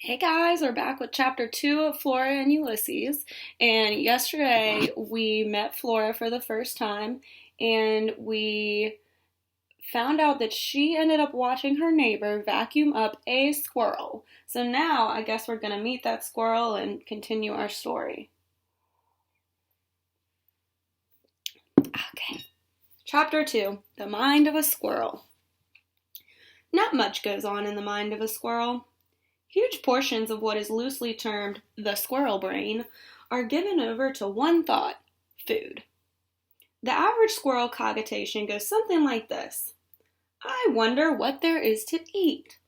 Hey guys, we're back with chapter 2 of Flora and Ulysses. And yesterday we met Flora for the first time and we found out that she ended up watching her neighbor vacuum up a squirrel. So now I guess we're going to meet that squirrel and continue our story. Okay. Chapter 2, The Mind of a Squirrel. Not much goes on in the mind of a squirrel. Huge portions of what is loosely termed the squirrel brain are given over to one thought: food. The average squirrel cogitation goes something like this: I wonder what there is to eat.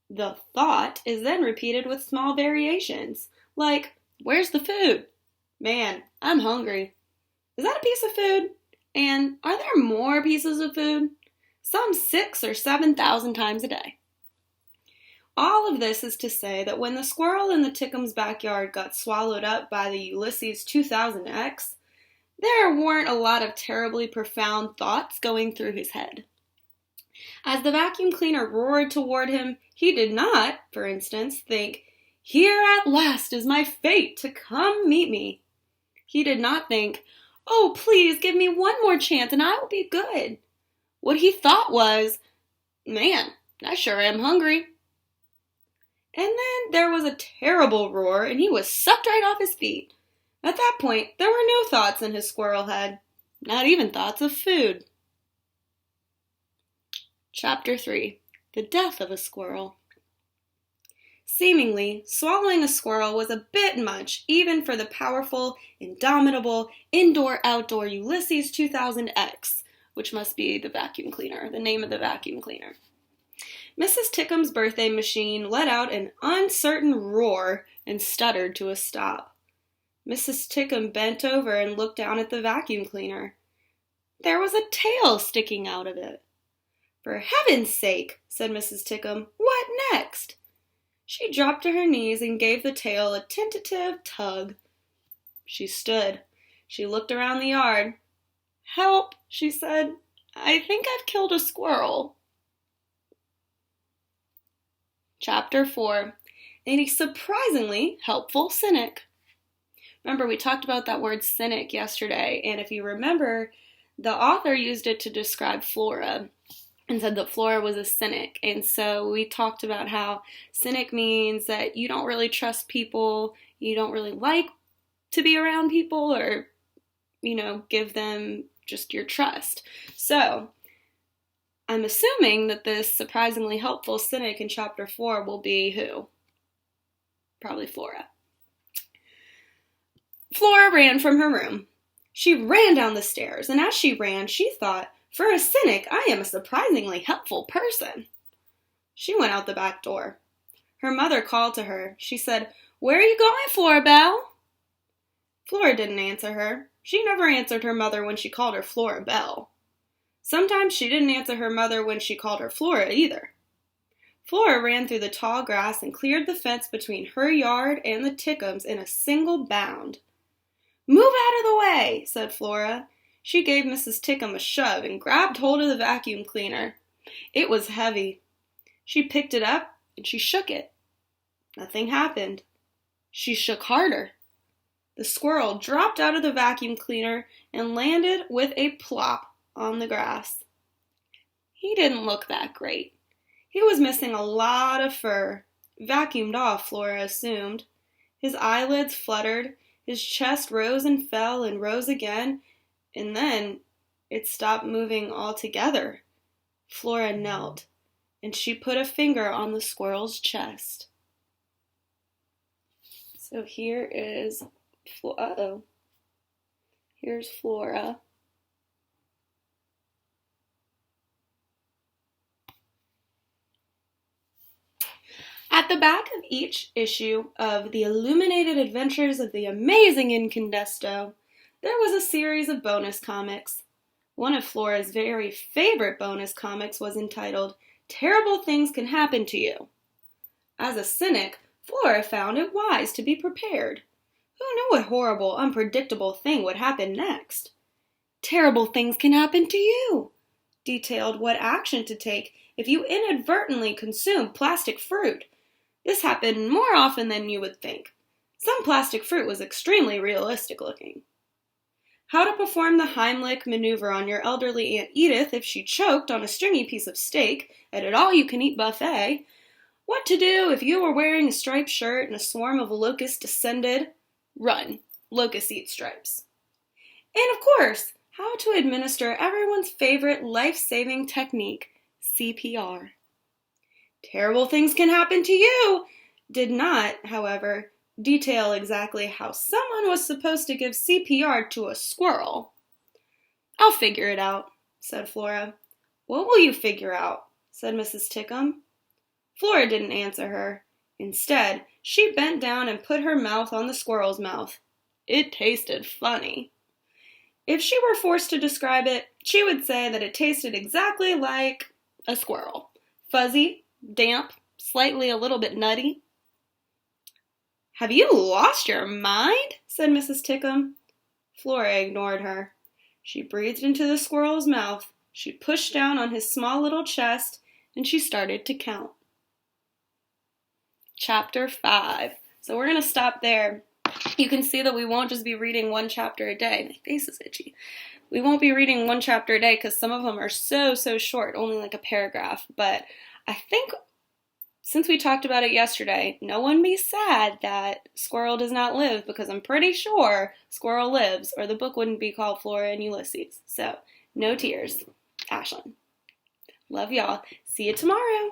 The thought is then repeated with small variations, like, where's the food? Man, I'm hungry. Is that a piece of food? And are there more pieces of food? Some 6,000 or 7,000 times a day. All of this is to say that when the squirrel in the Tickums' backyard got swallowed up by the Ulysses 2000X, there weren't a lot of terribly profound thoughts going through his head. As the vacuum cleaner roared toward him, he did not, for instance, think, here at last is my fate to come meet me. He did not think, oh, please give me one more chance and I will be good. What he thought was, man, I sure am hungry. And then there was a terrible roar, and he was sucked right off his feet. At that point, there were no thoughts in his squirrel head, not even thoughts of food. Chapter 3, The Death of a Squirrel. Seemingly, swallowing a squirrel was a bit much, even for the powerful, indomitable, indoor-outdoor Ulysses 2000X, which must be the vacuum cleaner, the name of the vacuum cleaner. Mrs. Tickums' birthday machine let out an uncertain roar and stuttered to a stop. Mrs. Tickum bent over and looked down at the vacuum cleaner. There was a tail sticking out of it. For heaven's sake, said Mrs. Tickum, what next? She dropped to her knees and gave the tail a tentative tug. She stood. She looked around the yard. Help, she said. I think I've killed a squirrel. Chapter 4, A Surprisingly Helpful Cynic. Remember, we talked about that word cynic yesterday, and if you remember, the author used it to describe Flora and said that Flora was a cynic. And so we talked about how cynic means that you don't really trust people, you don't really like to be around people, or, give them just your trust. So I'm assuming that this surprisingly helpful cynic in chapter 4 will be who? Probably Flora. Flora ran from her room. She ran down the stairs, and as she ran, she thought, for a cynic, I am a surprisingly helpful person. She went out the back door. Her mother called to her. She said, where are you going, Flora Belle? Flora didn't answer her. She never answered her mother when she called her Flora Belle. Sometimes she didn't answer her mother when she called her Flora either. Flora ran through the tall grass and cleared the fence between her yard and the Tickums in a single bound. Move out of the way, said Flora. She gave Mrs. Tickum a shove and grabbed hold of the vacuum cleaner. It was heavy. She picked it up and she shook it. Nothing happened. She shook harder. The squirrel dropped out of the vacuum cleaner and landed with a plop on the grass. He didn't look that great. He was missing a lot of fur, vacuumed off, Flora assumed. His eyelids fluttered, his chest rose and fell and rose again, and then it stopped moving altogether. Flora knelt, and she put a finger on the squirrel's chest. So here is, here's Flora. At the back of each issue of The Illuminated Adventures of the Amazing Incandesto, there was a series of bonus comics. One of Flora's very favorite bonus comics was entitled, Terrible Things Can Happen to You. As a cynic, Flora found it wise to be prepared. Who knew what horrible, unpredictable thing would happen next? Terrible things can happen to you, detailed what action to take if you inadvertently consume plastic fruit. This happened more often than you would think. Some plastic fruit was extremely realistic looking. How to perform the Heimlich maneuver on your elderly Aunt Edith if she choked on a stringy piece of steak at an all-you-can-eat buffet. What to do if you were wearing a striped shirt and a swarm of locusts descended. Run. Locusts eat stripes. And of course, how to administer everyone's favorite life-saving technique, CPR. Terrible things can happen to you. Did not, however, detail exactly how someone was supposed to give CPR to a squirrel. I'll figure it out, said Flora. What will you figure out? Said Mrs. Tickum. Flora didn't answer her. Instead, she bent down and put her mouth on the squirrel's mouth. It tasted funny. If she were forced to describe it, she would say that it tasted exactly like a squirrel. Fuzzy, damp, slightly a little bit nutty. Have you lost your mind? Said Mrs. Tickum. Flora ignored her. She breathed into the squirrel's mouth. She pushed down on his small little chest, and she started to count. Chapter 5. So we're going to stop there. You can see that we won't just be reading one chapter a day. My face is itchy. We won't be reading one chapter a day because some of them are so short, only like a paragraph. But I think since we talked about it yesterday, no one be sad that Squirrel does not live, because I'm pretty sure Squirrel lives, or the book wouldn't be called Flora and Ulysses. So, no tears. Ashlyn. Love y'all. See you tomorrow.